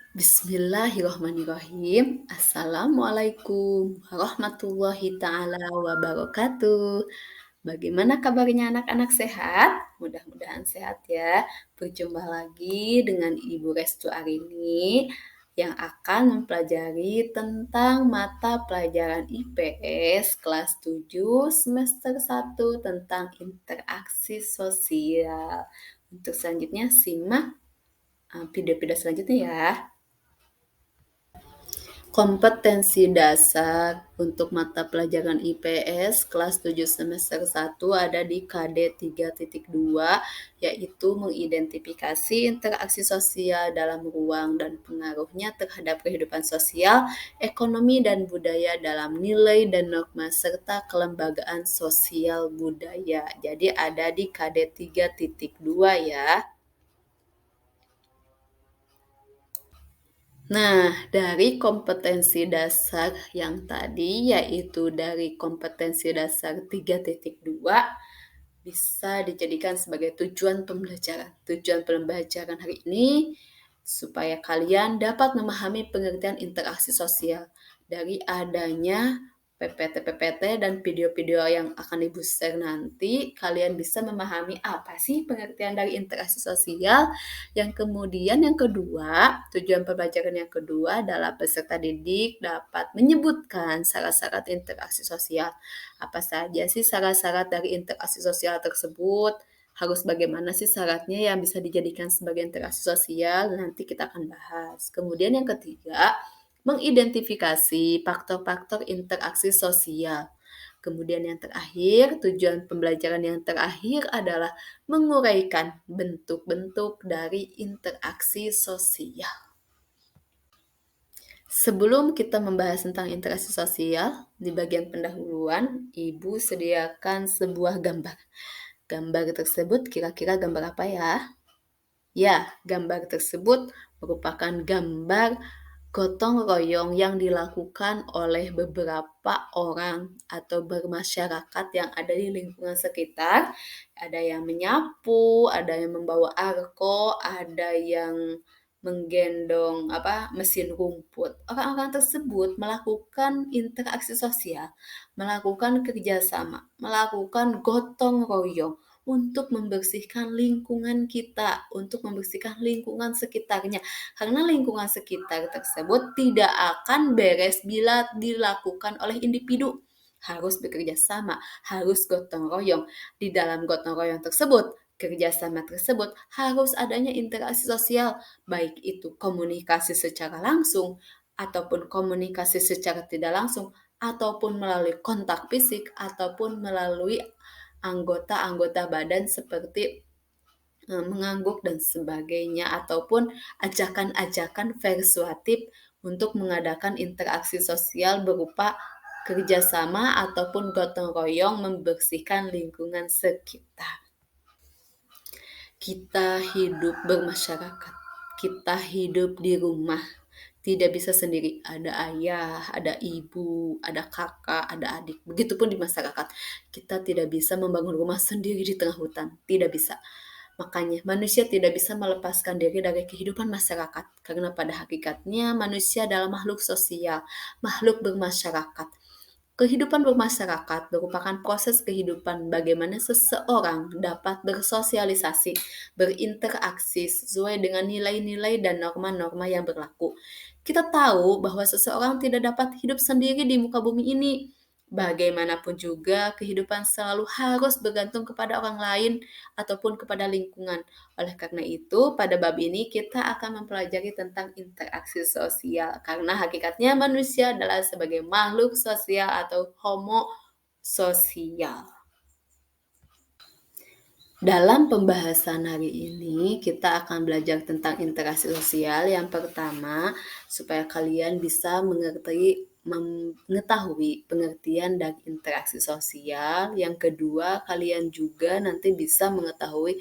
Bismillahirrahmanirrahim. Assalamualaikum warahmatullahi taala wabarakatuh. Bagaimana kabarnya anak-anak sehat? Mudah-mudahan sehat ya. Berjumpa lagi dengan Ibu Restu Arini yang akan mempelajari tentang mata pelajaran IPS kelas 7 semester 1 tentang interaksi sosial. Untuk selanjutnya simak video-video selanjutnya ya. Kompetensi dasar untuk mata pelajaran IPS kelas 7 semester 1 ada di KD 3.2, yaitu mengidentifikasi interaksi sosial dalam ruang dan pengaruhnya terhadap kehidupan sosial, ekonomi, dan budaya dalam nilai dan norma serta kelembagaan sosial budaya. Jadi ada di KD 3.2 ya. Nah, dari kompetensi dasar yang tadi, yaitu dari kompetensi dasar 3.2, bisa dijadikan sebagai tujuan pembelajaran. Tujuan pembelajaran hari ini supaya kalian dapat memahami pengertian interaksi sosial dari adanya PPT-PPT dan video-video yang akan Ibu share nanti. Kalian bisa memahami apa sih pengertian dari interaksi sosial. Yang kemudian yang kedua, tujuan pembelajaran yang kedua adalah peserta didik dapat menyebutkan syarat-syarat interaksi sosial. Apa saja sih syarat-syarat dari interaksi sosial tersebut? Harus bagaimana sih syaratnya yang bisa dijadikan sebagai interaksi sosial? Nanti kita akan bahas. Kemudian yang ketiga, mengidentifikasi faktor-faktor interaksi sosial. Kemudian yang terakhir, tujuan pembelajaran yang terakhir adalah menguraikan bentuk-bentuk dari interaksi sosial. Sebelum kita membahas tentang interaksi sosial, di bagian pendahuluan, Ibu sediakan sebuah gambar. Gambar tersebut kira-kira gambar apa ya? Ya, gambar tersebut merupakan gambar gotong royong yang dilakukan oleh beberapa orang atau bermasyarakat yang ada di lingkungan sekitar. Ada yang menyapu, ada yang membawa arko, ada yang menggendong mesin rumput. Orang-orang tersebut melakukan interaksi sosial, melakukan kerjasama, melakukan gotong royong untuk membersihkan lingkungan kita, untuk membersihkan lingkungan sekitarnya. Karena lingkungan sekitar tersebut tidak akan beres bila dilakukan oleh individu. Harus bekerja sama, harus gotong royong. Di dalam gotong royong tersebut, kerjasama tersebut harus adanya interaksi sosial, baik itu komunikasi secara langsung, ataupun komunikasi secara tidak langsung, ataupun melalui kontak fisik, ataupun melalui anggota-anggota badan seperti mengangguk dan sebagainya, ataupun ajakan-ajakan persuasif untuk mengadakan interaksi sosial berupa kerjasama ataupun gotong royong membersihkan lingkungan sekitar. Kita hidup bermasyarakat, kita hidup di rumah, tidak bisa sendiri. Ada ayah, ada ibu, ada kakak, ada adik. Begitupun di masyarakat. Kita tidak bisa membangun rumah sendiri di tengah hutan. Tidak bisa. Makanya manusia tidak bisa melepaskan diri dari kehidupan masyarakat. Karena pada hakikatnya manusia adalah makhluk sosial, makhluk bermasyarakat. Kehidupan bermasyarakat merupakan proses kehidupan bagaimana seseorang dapat bersosialisasi, berinteraksi sesuai dengan nilai-nilai dan norma-norma yang berlaku. Kita tahu bahwa seseorang tidak dapat hidup sendiri di muka bumi ini. Bagaimanapun juga, kehidupan selalu harus bergantung kepada orang lain ataupun kepada lingkungan. Oleh karena itu, pada bab ini kita akan mempelajari tentang interaksi sosial. Karena hakikatnya manusia adalah sebagai makhluk sosial atau homo sosial. Dalam pembahasan hari ini, kita akan belajar tentang interaksi sosial. Yang pertama, supaya kalian bisa mengetahui pengertian dari interaksi sosial. Yang kedua, kalian juga nanti bisa mengetahui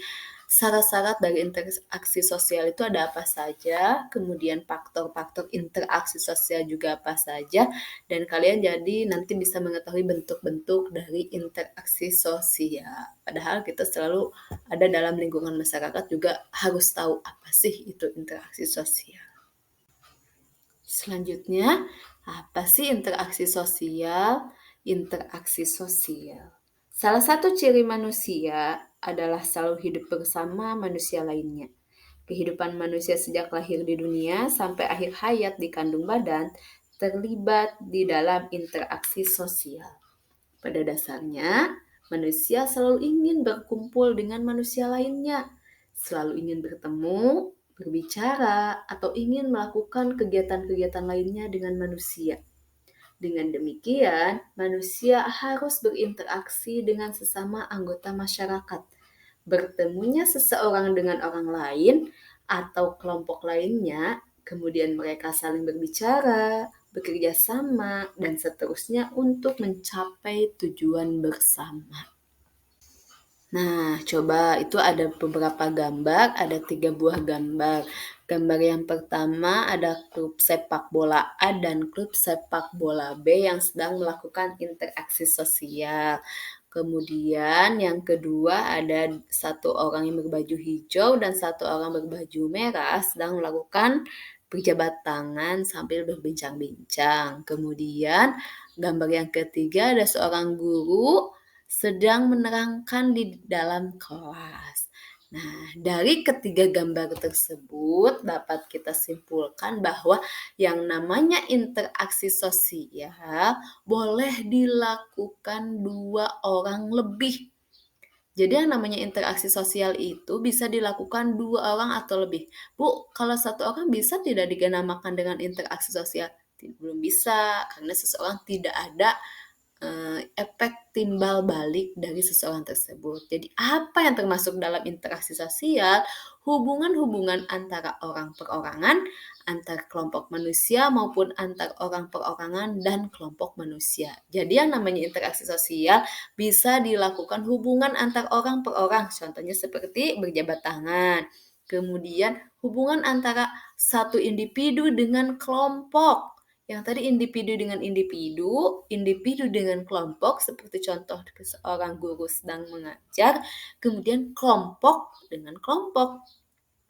syarat-syarat dari interaksi sosial itu ada apa saja, kemudian faktor-faktor interaksi sosial juga apa saja, dan kalian jadi nanti bisa mengetahui bentuk-bentuk dari interaksi sosial. Padahal kita selalu ada dalam lingkungan masyarakat juga harus tahu apa sih itu interaksi sosial. Selanjutnya, apa sih interaksi sosial? Interaksi sosial. Salah satu ciri manusia adalah selalu hidup bersama manusia lainnya. Kehidupan manusia sejak lahir di dunia sampai akhir hayat di kandung badan terlibat di dalam interaksi sosial. Pada dasarnya, manusia selalu ingin berkumpul dengan manusia lainnya, selalu ingin bertemu, berbicara, atau ingin melakukan kegiatan-kegiatan lainnya dengan manusia. Dengan demikian, manusia harus berinteraksi dengan sesama anggota masyarakat. Bertemunya seseorang dengan orang lain atau kelompok lainnya, kemudian mereka saling berbicara, bekerja sama, dan seterusnya untuk mencapai tujuan bersama. Nah, coba itu ada beberapa gambar, ada 3 buah gambar. Gambar yang pertama ada klub sepak bola A dan klub sepak bola B yang sedang melakukan interaksi sosial. Kemudian yang kedua ada satu orang yang berbaju hijau dan satu orang berbaju merah sedang melakukan berjabat tangan sambil berbincang-bincang. Kemudian gambar yang ketiga ada seorang guru sedang menerangkan di dalam kelas. Nah, dari ketiga gambar tersebut dapat kita simpulkan bahwa yang namanya interaksi sosial boleh dilakukan 2 orang lebih. Jadi yang namanya interaksi sosial itu bisa dilakukan 2 orang atau lebih. Bu, kalau 1 orang bisa tidak dinamakan dengan interaksi sosial? Belum bisa, karena seseorang tidak ada efek timbal balik dari seseorang tersebut. Jadi apa yang termasuk dalam interaksi sosial? Hubungan-hubungan antara orang perorangan, antar kelompok manusia maupun antar orang perorangan dan kelompok manusia. Jadi yang namanya interaksi sosial bisa dilakukan hubungan antar orang per orang, contohnya seperti berjabat tangan. Kemudian hubungan antara satu individu dengan kelompok. Yang tadi individu dengan individu, individu dengan kelompok, seperti contoh seorang guru sedang mengajar, kemudian kelompok dengan kelompok,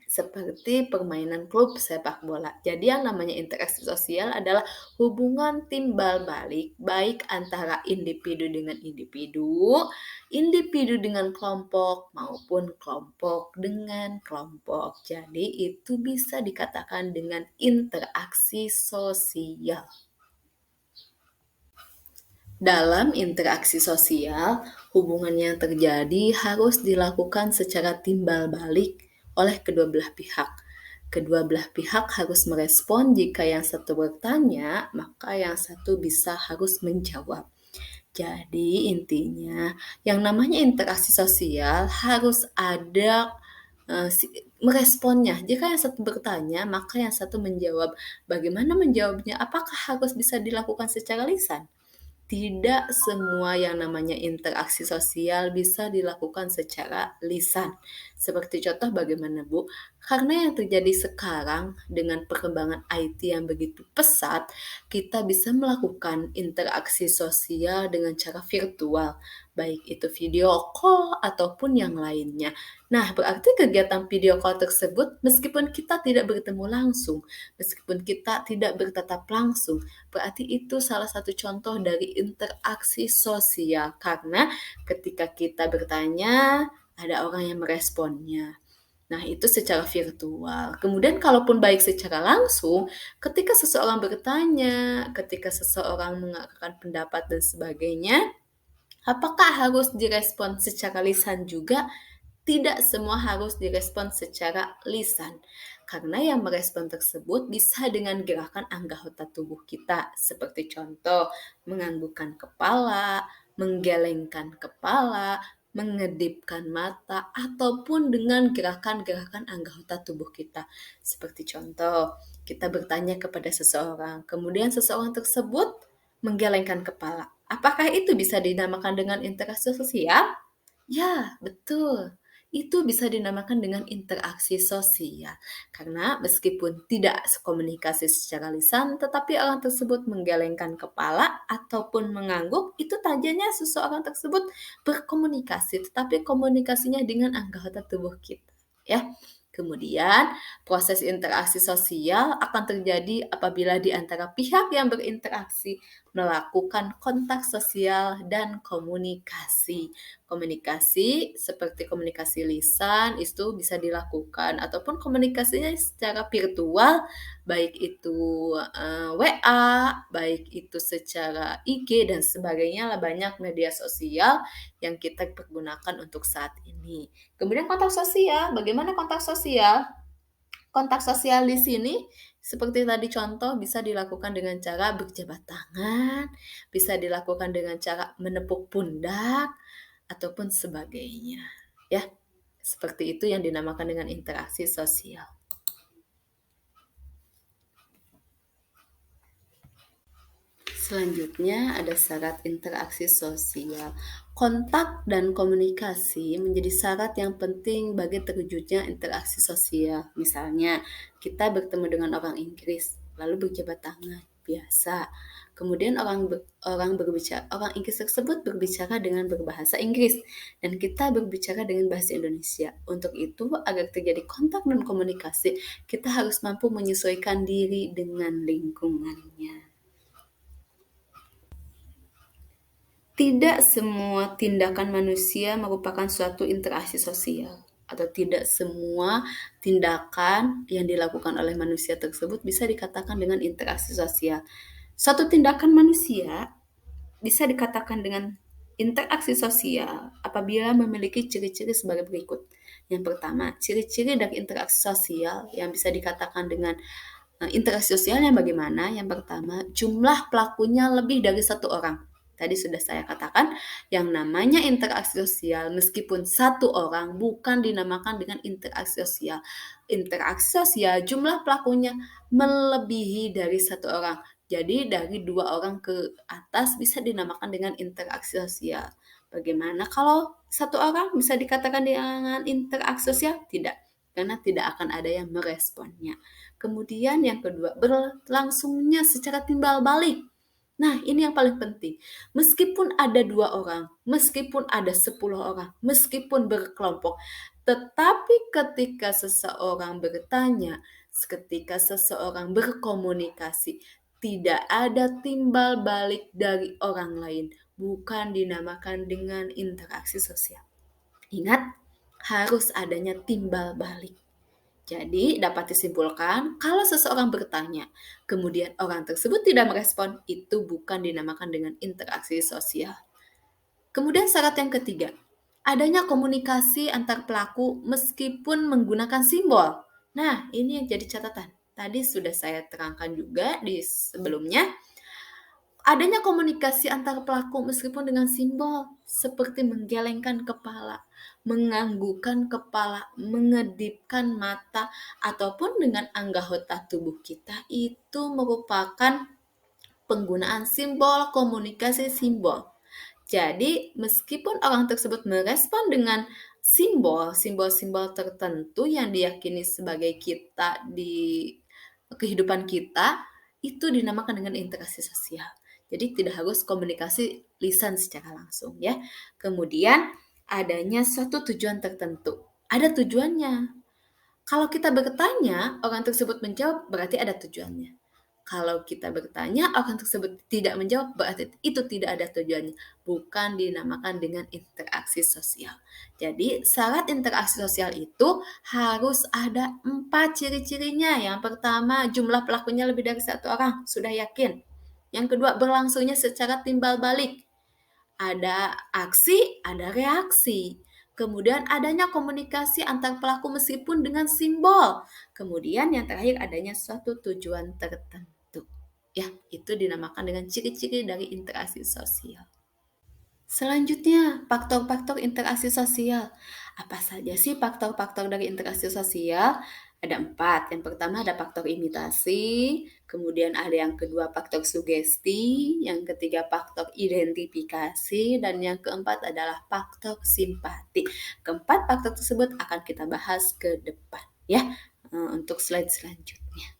seperti permainan klub sepak bola. Jadi yang namanya interaksi sosial adalah hubungan timbal balik, baik antara individu dengan individu, individu dengan kelompok, maupun kelompok dengan kelompok. Jadi itu bisa dikatakan dengan interaksi sosial. Dalam interaksi sosial, hubungan yang terjadi harus dilakukan secara timbal balik oleh kedua belah pihak. Kedua belah pihak harus merespon jika yang satu bertanya, maka yang satu bisa harus menjawab. Jadi intinya, yang namanya interaksi sosial harus ada meresponnya. Jika yang satu bertanya, maka yang satu menjawab. Bagaimana menjawabnya? Apakah harus bisa dilakukan secara lisan? Tidak semua yang namanya interaksi sosial bisa dilakukan secara lisan. Seperti contoh bagaimana, Bu? Karena yang terjadi sekarang dengan perkembangan IT yang begitu pesat, kita bisa melakukan interaksi sosial dengan cara virtual, baik itu video call ataupun yang lainnya. Nah, berarti kegiatan video call tersebut meskipun kita tidak bertemu langsung, meskipun kita tidak bertatap langsung, berarti itu salah satu contoh dari interaksi sosial, karena ketika kita bertanya, ada orang yang meresponnya. Nah, itu secara virtual. Kemudian kalaupun baik secara langsung, ketika seseorang bertanya, ketika seseorang mengungkapkan pendapat dan sebagainya, apakah harus direspon secara lisan juga? Tidak semua harus direspon secara lisan, karena yang merespon tersebut bisa dengan gerakan anggota tubuh kita, seperti contoh menganggukkan kepala, menggelengkan kepala, mengedipkan mata, ataupun dengan gerakan-gerakan anggota tubuh kita. Seperti contoh, kita bertanya kepada seseorang, kemudian seseorang tersebut menggelengkan kepala. Apakah itu bisa dinamakan dengan interaksi sosial? Ya, betul. Itu bisa dinamakan dengan interaksi sosial. Karena meskipun tidak komunikasi secara lisan, tetapi orang tersebut menggelengkan kepala ataupun mengangguk, itu tandanya seseorang tersebut berkomunikasi, tetapi komunikasinya dengan anggota tubuh kita. Ya. Kemudian, proses interaksi sosial akan terjadi apabila di antara pihak yang berinteraksi melakukan kontak sosial dan komunikasi. Komunikasi seperti komunikasi lisan itu bisa dilakukan ataupun komunikasinya secara virtual, baik itu WA, baik itu secara IG dan sebagainya lah, banyak media sosial yang kita pergunakan untuk saat ini. Kemudian kontak sosial, bagaimana kontak sosial? Kontak sosial di sini seperti tadi contoh bisa dilakukan dengan cara berjabat tangan, bisa dilakukan dengan cara menepuk pundak, ataupun sebagainya. Ya, seperti itu yang dinamakan dengan interaksi sosial. Selanjutnya ada syarat interaksi sosial. Kontak dan komunikasi menjadi syarat yang penting bagi terwujudnya interaksi sosial. Misalnya, kita bertemu dengan orang Inggris, lalu berjabat tangan, biasa. Kemudian orang Inggris tersebut berbicara dengan berbahasa Inggris dan kita berbicara dengan bahasa Indonesia. Untuk itu, agar terjadi kontak dan komunikasi, kita harus mampu menyesuaikan diri dengan lingkungannya. Tidak semua tindakan manusia merupakan suatu interaksi sosial, atau tidak semua tindakan yang dilakukan oleh manusia tersebut bisa dikatakan dengan interaksi sosial. Suatu tindakan manusia bisa dikatakan dengan interaksi sosial apabila memiliki ciri-ciri sebagai berikut. Yang pertama, ciri-ciri dari interaksi sosial yang bisa dikatakan dengan interaksi sosial yang bagaimana? Yang pertama, jumlah pelakunya lebih dari satu orang. Tadi sudah saya katakan, yang namanya interaksi sosial meskipun satu orang bukan dinamakan dengan interaksi sosial. Interaksi sosial jumlah pelakunya melebihi dari satu orang. Jadi dari 2 orang ke atas bisa dinamakan dengan interaksi sosial. Bagaimana kalau satu orang bisa dikatakan dengan interaksi sosial? Tidak, karena tidak akan ada yang meresponnya. Kemudian yang kedua, berlangsungnya secara timbal balik. Nah, ini yang paling penting. Meskipun ada 2 orang, meskipun ada 10 orang, meskipun berkelompok, tetapi ketika seseorang bertanya, ketika seseorang berkomunikasi, tidak ada timbal balik dari orang lain, bukan dinamakan dengan interaksi sosial. Ingat, harus adanya timbal balik. Jadi, dapat disimpulkan, kalau seseorang bertanya, kemudian orang tersebut tidak merespon, itu bukan dinamakan dengan interaksi sosial. Kemudian syarat yang ketiga, adanya komunikasi antar pelaku meskipun menggunakan simbol. Nah, ini yang jadi catatan. Tadi sudah saya terangkan juga di sebelumnya, adanya komunikasi antar pelaku meskipun dengan simbol, seperti menggelengkan kepala, menganggukkan kepala, mengedipkan mata, ataupun dengan anggota tubuh kita, itu merupakan penggunaan simbol, komunikasi simbol. Jadi, meskipun orang tersebut merespon dengan simbol-simbol tertentu yang diyakini sebagai kita di kehidupan kita, itu dinamakan dengan interaksi sosial. Jadi tidak harus komunikasi lisan secara langsung ya. Kemudian adanya suatu tujuan tertentu. Ada tujuannya. Kalau kita bertanya, orang tersebut menjawab, berarti ada tujuannya. Kalau kita bertanya, orang tersebut tidak menjawab, berarti itu tidak ada tujuannya. Bukan dinamakan dengan interaksi sosial. Jadi, syarat interaksi sosial itu harus ada 4 ciri-cirinya. Yang pertama, jumlah pelakunya lebih dari satu orang, sudah yakin. Yang kedua, berlangsungnya secara timbal balik. Ada aksi, ada reaksi. Kemudian adanya komunikasi antar pelaku meskipun dengan simbol. Kemudian yang terakhir adanya suatu tujuan tertentu. Ya, itu dinamakan dengan ciri-ciri dari interaksi sosial. Selanjutnya, faktor-faktor interaksi sosial. Apa saja sih faktor-faktor dari interaksi sosial? Ada 4. Yang pertama ada faktor imitasi, kemudian ada yang kedua faktor sugesti, yang ketiga faktor identifikasi, dan yang keempat adalah faktor simpati. Keempat faktor tersebut akan kita bahas ke depan ya, untuk slide selanjutnya.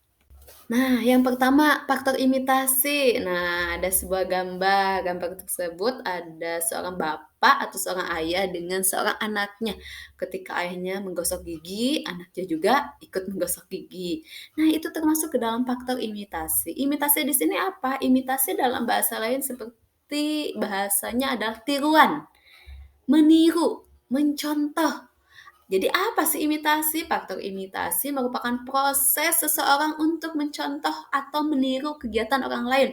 Nah, yang pertama faktor imitasi. Nah, ada sebuah gambar. Gambar tersebut ada seorang bapak atau seorang ayah dengan seorang anaknya. Ketika ayahnya menggosok gigi, anaknya juga ikut menggosok gigi. Nah, itu termasuk ke dalam faktor imitasi. Imitasi di sini apa? Imitasi dalam bahasa lain seperti bahasanya adalah tiruan, meniru, mencontoh. Jadi apa sih imitasi? Faktor imitasi merupakan proses seseorang untuk mencontoh atau meniru kegiatan orang lain.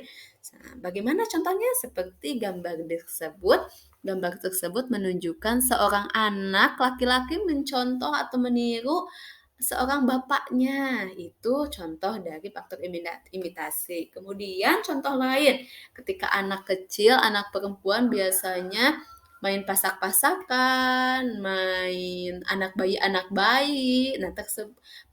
Nah, bagaimana contohnya? Seperti gambar tersebut. Gambar tersebut menunjukkan seorang anak laki-laki mencontoh atau meniru seorang bapaknya. Itu contoh dari faktor imitasi. Kemudian contoh lain, ketika anak kecil, anak perempuan biasanya main pasak-pasakan, main anak bayi. Nah,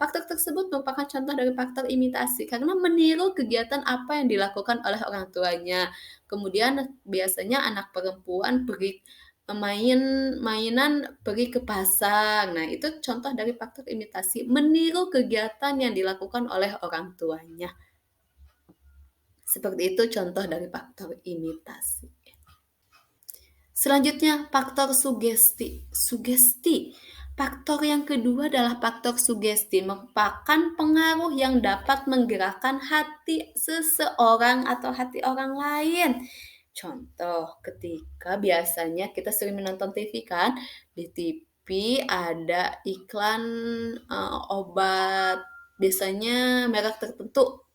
faktor tersebut merupakan contoh dari faktor imitasi karena meniru kegiatan apa yang dilakukan oleh orang tuanya. Kemudian biasanya anak perempuan pergi main mainan pergi ke pasar. Nah, itu contoh dari faktor imitasi, meniru kegiatan yang dilakukan oleh orang tuanya. Seperti itu contoh dari faktor imitasi. Selanjutnya, faktor sugesti. Sugesti. Faktor yang kedua adalah faktor sugesti, merupakan pengaruh yang dapat menggerakkan hati seseorang atau hati orang lain. Contoh, ketika biasanya kita sering menonton TV kan, di TV ada iklan obat, biasanya merek tertentu,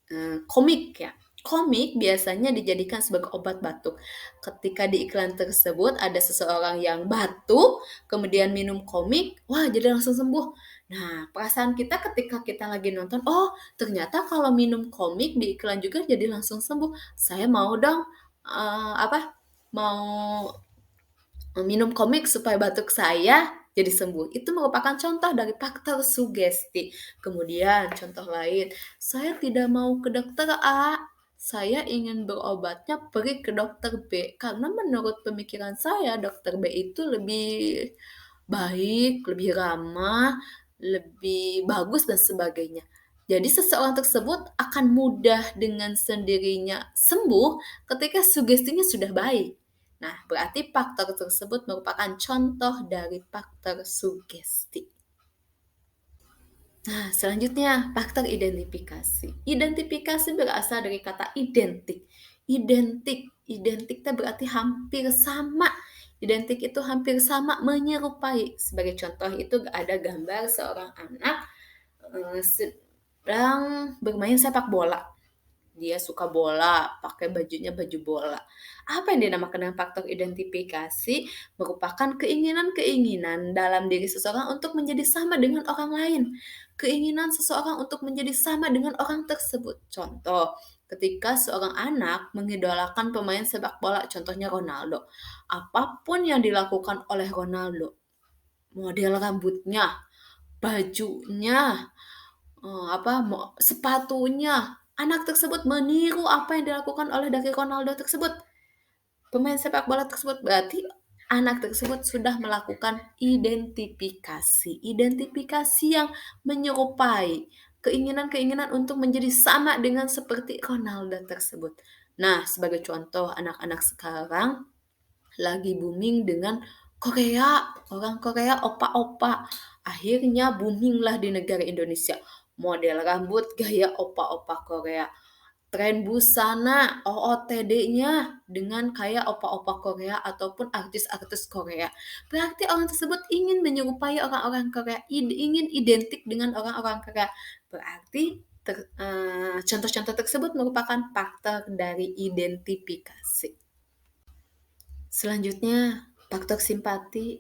komik ya. Komik biasanya dijadikan sebagai obat batuk. Ketika di iklan tersebut ada seseorang yang batuk, kemudian minum komik, wah jadi langsung sembuh. Nah, perasaan kita ketika kita lagi nonton, oh ternyata kalau minum komik di iklan juga jadi langsung sembuh. Saya mau dong, mau minum komik supaya batuk saya jadi sembuh. Itu merupakan contoh dari faktor sugesti. Kemudian contoh lain, saya tidak mau ke dokter A, saya ingin berobatnya pergi ke dokter B karena menurut pemikiran saya dokter B itu lebih baik, lebih ramah, lebih bagus dan sebagainya. Jadi seseorang tersebut akan mudah dengan sendirinya sembuh ketika sugestinya sudah baik. Nah, berarti faktor tersebut merupakan contoh dari faktor sugesti. Nah, selanjutnya faktor identifikasi. Identifikasi berasal dari kata identik. Identik, identik itu berarti hampir sama. Identik itu hampir sama, menyerupai. Sebagai contoh itu ada gambar seorang anak sedang bermain sepak bola. Dia suka bola, pakai bajunya baju bola. Apa yang dinamakan dengan faktor identifikasi merupakan keinginan-keinginan dalam diri seseorang untuk menjadi sama dengan orang lain. Keinginan seseorang untuk menjadi sama dengan orang tersebut. Contoh, ketika seorang anak mengidolakan pemain sepak bola, contohnya Ronaldo. Apapun yang dilakukan oleh Ronaldo, model rambutnya, bajunya, sepatunya, anak tersebut meniru apa yang dilakukan oleh dari Ronaldo tersebut, pemain sepak bola tersebut. Berarti anak tersebut sudah melakukan identifikasi. Identifikasi yang menyerupai keinginan-keinginan untuk menjadi sama dengan seperti Ronaldo tersebut. Nah, sebagai contoh anak-anak sekarang lagi booming dengan Korea, orang Korea opa-opa. Akhirnya boominglah di negara Indonesia. Model rambut gaya opa-opa Korea. Tren busana OOTD-nya dengan kayak opa-opa Korea ataupun artis-artis Korea. Berarti orang tersebut ingin menyerupai orang-orang Korea, ingin identik dengan orang-orang Korea. Berarti contoh-contoh tersebut merupakan faktor dari identifikasi. Selanjutnya, faktor simpati.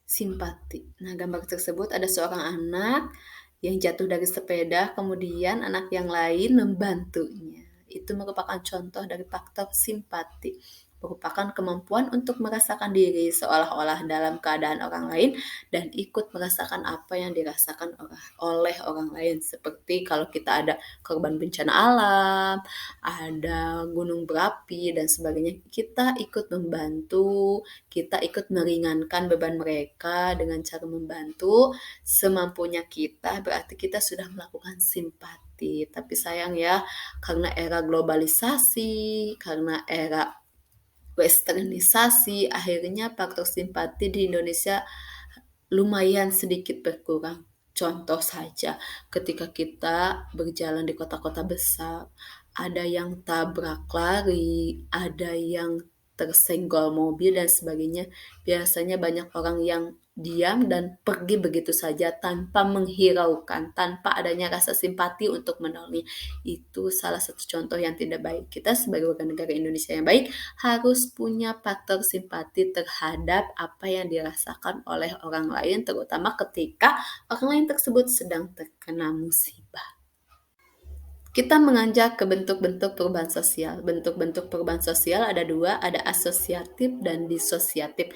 Simpati. Nah, gambar tersebut ada seorang anak yang jatuh dari sepeda, kemudian anak yang lain membantunya. Itu merupakan contoh dari faktor simpati. Merupakan kemampuan untuk merasakan diri seolah-olah dalam keadaan orang lain dan ikut merasakan apa yang dirasakan oleh orang lain. Seperti kalau kita ada korban bencana alam, ada gunung berapi dan sebagainya, kita ikut membantu, kita ikut meringankan beban mereka dengan cara membantu semampunya kita, berarti kita sudah melakukan simpati. simpati. Tapi sayang ya, karena era globalisasi, karena era westernisasi, akhirnya faktor simpati di Indonesia lumayan sedikit berkurang. Contoh saja, ketika kita berjalan di kota-kota besar, ada yang tabrak lari, ada yang tersenggol mobil dan sebagainya. Biasanya banyak orang yang diam dan pergi begitu saja tanpa menghiraukan, tanpa adanya rasa simpati untuk menolongnya. Itu salah satu contoh yang tidak baik. Kita sebagai warga negara Indonesia yang baik harus punya faktor simpati terhadap apa yang dirasakan oleh orang lain, terutama ketika orang lain tersebut sedang terkena musibah. Kita menganjak ke bentuk-bentuk perubahan sosial. Bentuk-bentuk perubahan sosial ada dua, ada asosiatif dan disosiatif.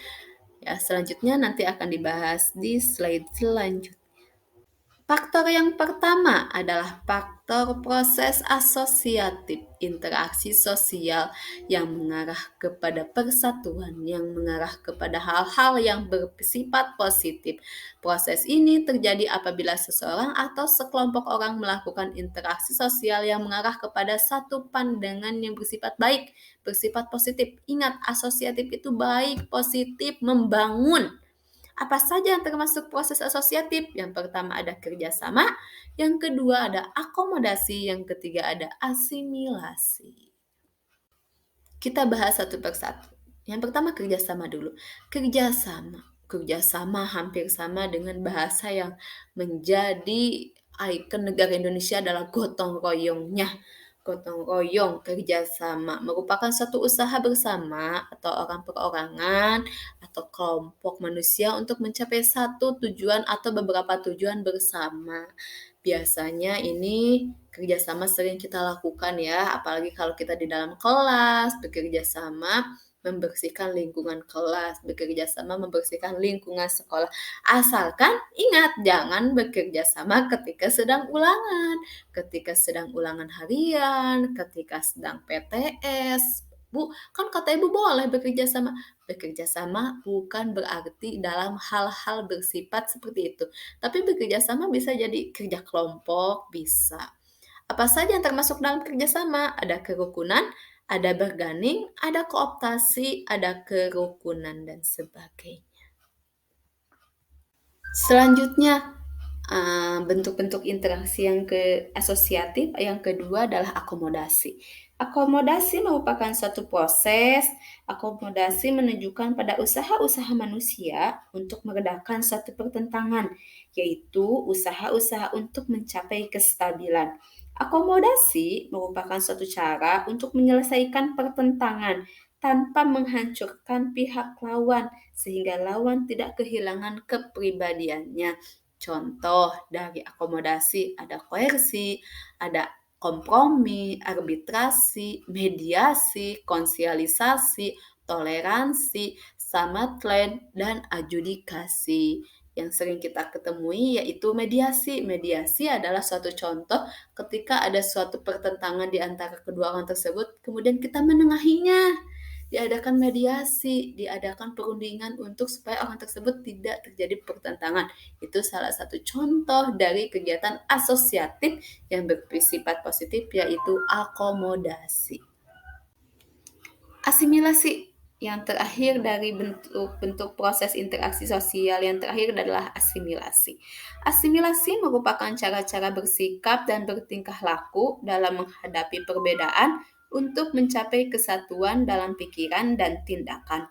Ya, selanjutnya nanti akan dibahas di slide selanjutnya. Faktor yang pertama adalah faktor proses asosiatif, interaksi sosial yang mengarah kepada persatuan, yang mengarah kepada hal-hal yang bersifat positif. Proses ini terjadi apabila seseorang atau sekelompok orang melakukan interaksi sosial yang mengarah kepada satu pandangan yang bersifat baik, bersifat positif. Ingat, asosiatif itu baik, positif, membangun. Apa saja yang termasuk proses asosiatif? Yang pertama ada kerjasama, yang kedua ada akomodasi, yang ketiga ada asimilasi. Kita bahas satu persatu. Yang pertama kerjasama dulu. Kerjasama. Kerjasama hampir sama dengan bahasa yang menjadi ikon negara Indonesia adalah gotong royongnya. Gotong royong, kerjasama merupakan suatu usaha bersama atau orang perorangan atau kelompok manusia untuk mencapai satu tujuan atau beberapa tujuan bersama. Biasanya ini kerjasama sering kita lakukan ya, apalagi kalau kita di dalam kelas, bekerja sama membersihkan lingkungan kelas, bekerja sama membersihkan lingkungan sekolah. Asalkan ingat, jangan bekerja sama ketika sedang ulangan, ketika sedang ulangan harian, ketika sedang PTS. Bu, kan kata ibu boleh bekerja sama. Bekerja sama bukan berarti dalam hal-hal bersifat seperti itu. Tapi bekerja sama bisa jadi kerja kelompok, bisa. Apa saja yang termasuk dalam kerjasama? Ada kerukunan, ada berganing, ada kooptasi, ada kerukunan, dan sebagainya. Selanjutnya, bentuk-bentuk interaksi yang asosiatif, yang kedua adalah akomodasi. Akomodasi merupakan suatu proses, akomodasi menunjukkan pada usaha-usaha manusia untuk meredakan suatu pertentangan, yaitu usaha-usaha untuk mencapai kestabilan. Akomodasi merupakan suatu cara untuk menyelesaikan pertentangan tanpa menghancurkan pihak lawan, sehingga lawan tidak kehilangan kepribadiannya. Contoh dari akomodasi ada koersi, ada kompromi, arbitrasi, mediasi, konsialisasi, toleransi, samatlen, dan adjudikasi. Yang sering kita ketemui yaitu mediasi. Mediasi adalah suatu contoh ketika ada suatu pertentangan di antara kedua orang tersebut, kemudian kita menengahinya. Diadakan mediasi, diadakan perundingan untuk supaya orang tersebut tidak terjadi pertentangan. Itu salah satu contoh dari kegiatan asosiatif yang bersifat positif, yaitu akomodasi. Asimilasi. Yang terakhir dari bentuk-bentuk proses interaksi sosial yang terakhir adalah asimilasi. Asimilasi merupakan cara-cara bersikap dan bertingkah laku dalam menghadapi perbedaan untuk mencapai kesatuan dalam pikiran dan tindakan.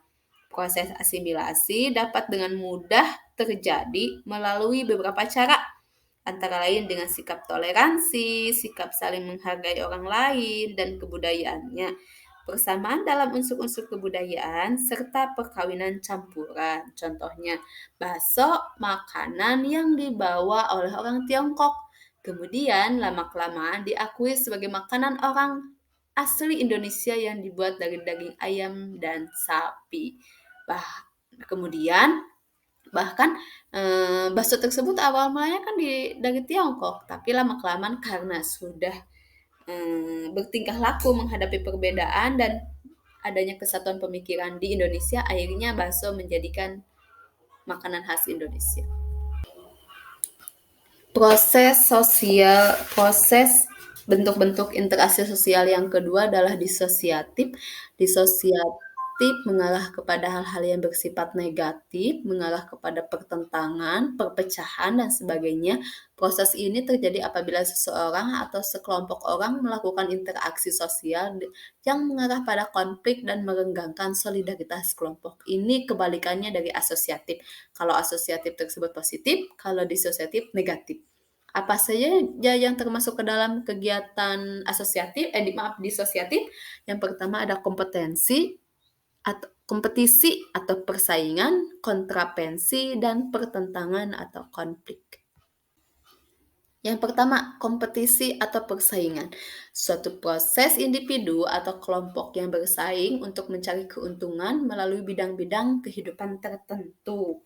Proses asimilasi dapat dengan mudah terjadi melalui beberapa cara, antara lain dengan sikap toleransi, sikap saling menghargai orang lain, dan kebudayaannya. Persamaan dalam unsur-unsur kebudayaan serta perkawinan campuran. Contohnya, bakso makanan yang dibawa oleh orang Tiongkok. Kemudian lama-kelamaan diakui sebagai makanan orang asli Indonesia yang dibuat dari daging ayam dan sapi. Kemudian bahkan bakso tersebut awal mulanya kan dari Tiongkok, tapi lama-kelamaan karena sudah bertingkah laku menghadapi perbedaan dan adanya kesatuan pemikiran di Indonesia, akhirnya bakso menjadikan makanan khas Indonesia. Proses bentuk-bentuk interaksi sosial yang kedua adalah disosiatif. Disosiatif mengarah kepada hal-hal yang bersifat negatif, mengarah kepada pertentangan, perpecahan, dan sebagainya. Proses ini terjadi apabila seseorang atau sekelompok orang melakukan interaksi sosial yang mengarah pada konflik dan merenggangkan solidaritas kelompok. Ini kebalikannya dari asosiatif. Kalau asosiatif tersebut positif, kalau disosiatif negatif. Apa saja yang termasuk ke dalam kegiatan asosiatif, disosiatif? Yang pertama ada kompetisi atau persaingan, kontrapensi, dan pertentangan atau konflik. Yang pertama, kompetisi atau persaingan. Suatu proses individu atau kelompok yang bersaing untuk mencari keuntungan melalui bidang-bidang kehidupan tertentu.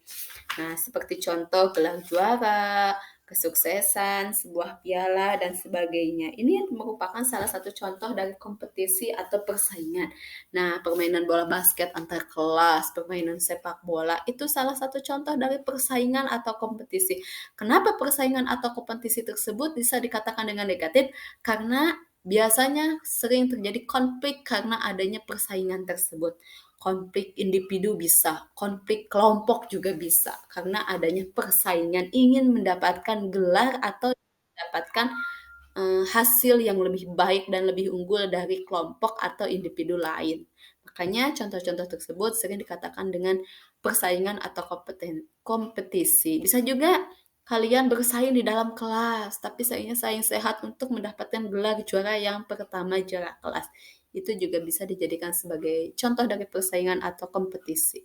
Nah, seperti contoh gelar juara, kesuksesan, sebuah piala, dan sebagainya. Ini merupakan salah satu contoh dari kompetisi atau persaingan. Nah, permainan bola basket antar kelas, permainan sepak bola, itu salah satu contoh dari persaingan atau kompetisi. Kenapa persaingan atau kompetisi tersebut bisa dikatakan dengan negatif? Karena biasanya sering terjadi konflik karena adanya persaingan tersebut. Konflik individu bisa, konflik kelompok juga bisa, karena adanya persaingan ingin mendapatkan gelar atau mendapatkan hasil yang lebih baik dan lebih unggul dari kelompok atau individu lain. Makanya contoh-contoh tersebut sering dikatakan dengan persaingan atau kompetisi. Bisa juga kalian bersaing di dalam kelas, tapi saingnya saing sehat untuk mendapatkan gelar juara yang pertama juara kelas. Itu juga bisa dijadikan sebagai contoh dari persaingan atau kompetisi.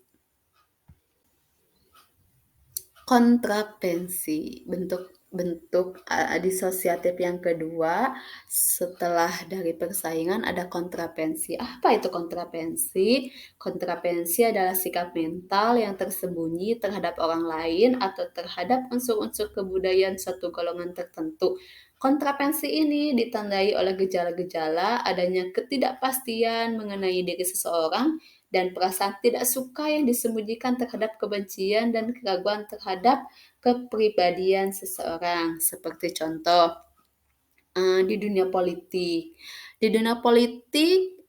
Kontrapensi, bentuk disosiatif yang kedua setelah dari persaingan ada kontrapensi. Apa itu kontrapensi? Kontrapensi adalah sikap mental yang tersembunyi terhadap orang lain atau terhadap unsur-unsur kebudayaan suatu golongan tertentu. Kontrapensi ini ditandai oleh gejala-gejala adanya ketidakpastian mengenai diri seseorang dan perasaan tidak suka yang disembunyikan terhadap kebencian dan keraguan terhadap kepribadian seseorang. Seperti contoh, di dunia politik. Di dunia politik,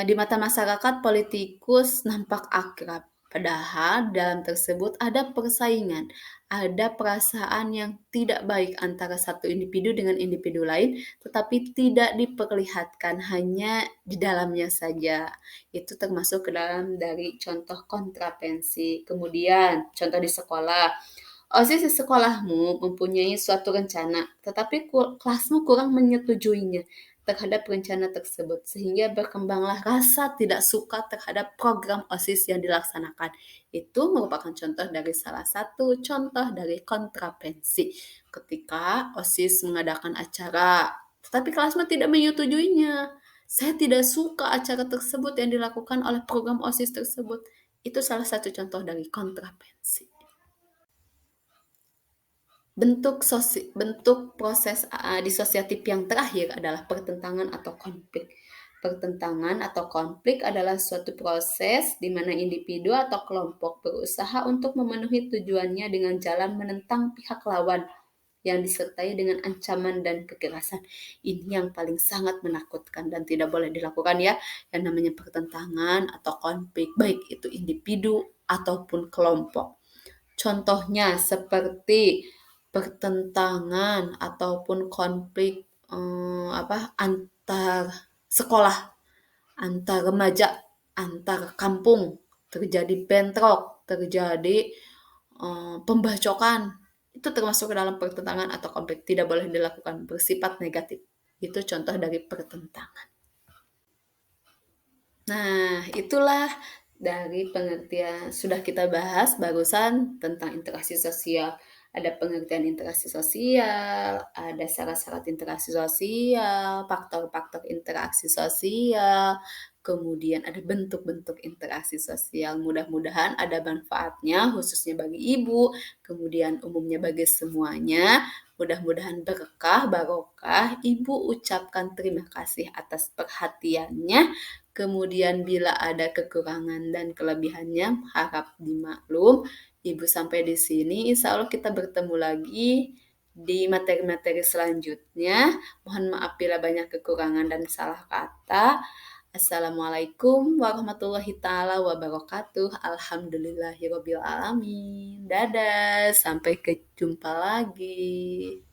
di mata masyarakat politikus nampak akrab, padahal dalam tersebut ada persaingan, ada perasaan yang tidak baik antara satu individu dengan individu lain, tetapi tidak diperlihatkan, hanya di dalamnya saja. Itu termasuk ke dalam dari contoh kontrapensi. Kemudian, contoh di sekolah. OSIS di sekolahmu mempunyai suatu rencana, tetapi kelasmu kurang menyetujuinya terhadap rencana tersebut, sehingga berkembanglah rasa tidak suka terhadap program OSIS yang dilaksanakan. Itu merupakan contoh dari salah satu contoh dari kontrapensi. Ketika OSIS mengadakan acara, tetapi kelasmu tidak menyetujuinya. Saya tidak suka acara tersebut yang dilakukan oleh program OSIS tersebut. Itu salah satu contoh dari kontrapensi. Bentuk proses disosiatif yang terakhir adalah pertentangan atau konflik. Pertentangan atau konflik adalah suatu proses di mana individu atau kelompok berusaha untuk memenuhi tujuannya dengan jalan menentang pihak lawan yang disertai dengan ancaman dan kekerasan. Ini yang paling sangat menakutkan dan tidak boleh dilakukan ya, yang namanya pertentangan atau konflik, baik itu individu ataupun kelompok. Contohnya seperti pertentangan ataupun konflik antar sekolah, antar remaja, antar kampung, terjadi bentrok, terjadi pembacokan. Itu termasuk ke dalam pertentangan atau konflik, tidak boleh dilakukan, bersifat negatif. Itu contoh dari pertentangan. Nah, itulah dari pengertian sudah kita bahas barusan tentang interaksi sosial. Ada pengertian interaksi sosial, ada syarat-syarat interaksi sosial, faktor-faktor interaksi sosial, kemudian ada bentuk-bentuk interaksi sosial. Mudah-mudahan ada manfaatnya khususnya bagi ibu, kemudian umumnya bagi semuanya. Mudah-mudahan berkah, barokah. Ibu ucapkan terima kasih atas perhatiannya. Kemudian bila ada kekurangan dan kelebihannya, harap dimaklum. Ibu sampai di sini, insya Allah kita bertemu lagi di materi-materi selanjutnya. Mohon maaf bila banyak kekurangan dan salah kata. Assalamualaikum warahmatullahi taala wabarakatuh. Alhamdulillahirobbil alamin. Dadah, sampai jumpa lagi.